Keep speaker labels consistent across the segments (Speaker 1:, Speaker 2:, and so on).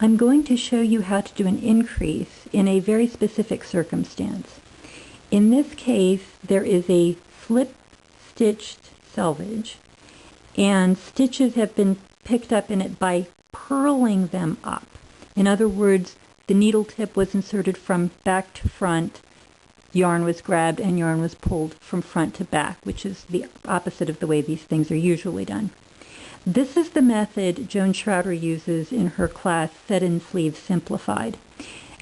Speaker 1: I'm going to show you how to do an increase in a very specific circumstance. In this case, there is a slip-stitched selvage, and stitches have been picked up in it by purling them up. In other words, the needle tip was inserted from back to front, yarn was grabbed, and yarn was pulled from front to back, which is the opposite of the way these things are usually done. This is the method Joan Schrouder uses in her class, Set-In Sleeves Simplified.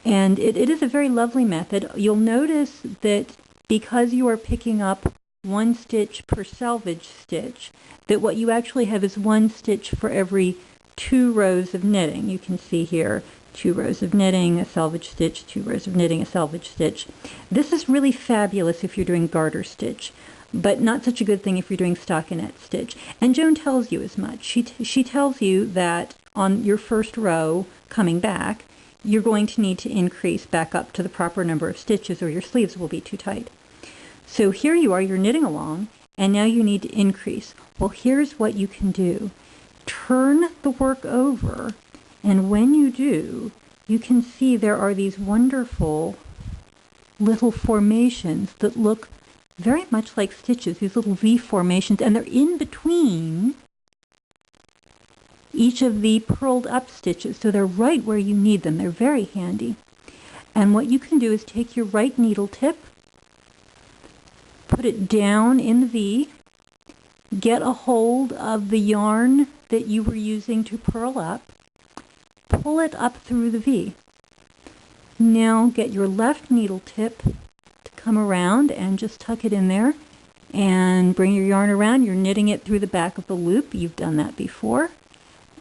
Speaker 1: And it is a very lovely method. You'll notice that because you are picking up one stitch per selvage stitch, that what you actually have is one stitch for every 2 rows of knitting. You can see here 2 rows of knitting, a selvage stitch, 2 rows of knitting, a selvage stitch. This is really fabulous if you're doing garter stitch, but not such a good thing if you're doing stockinette stitch. And Joan tells you as much. She tells you that on your first row coming back, you're going to need to increase back up to the proper number of stitches or your sleeves will be too tight. So here you are, you're knitting along, and now you need to increase. Well, here's what you can do. Turn the work over, and when you do, you can see there are these wonderful little formations that look very much like stitches, these little V formations, and they're in between each of the purled up stitches, so they're right where you need them. They're very handy. And what you can do is take your right needle tip, put it down in the V, get a hold of the yarn that you were using to purl up, pull it up through the V. Now get your left needle tip to come around and just tuck it in there and bring your yarn around. You're knitting it through the back of the loop. You've done that before.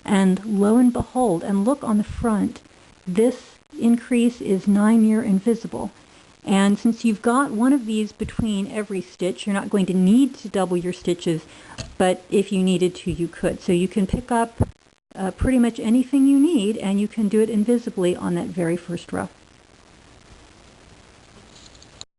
Speaker 1: And lo and behold, and look on the front, this increase is 9-year invisible. And since you've got one of these between every stitch, you're not going to need to double your stitches, but if you needed to, you could. So you can pick up pretty much anything you need, and you can do it invisibly on that very first row.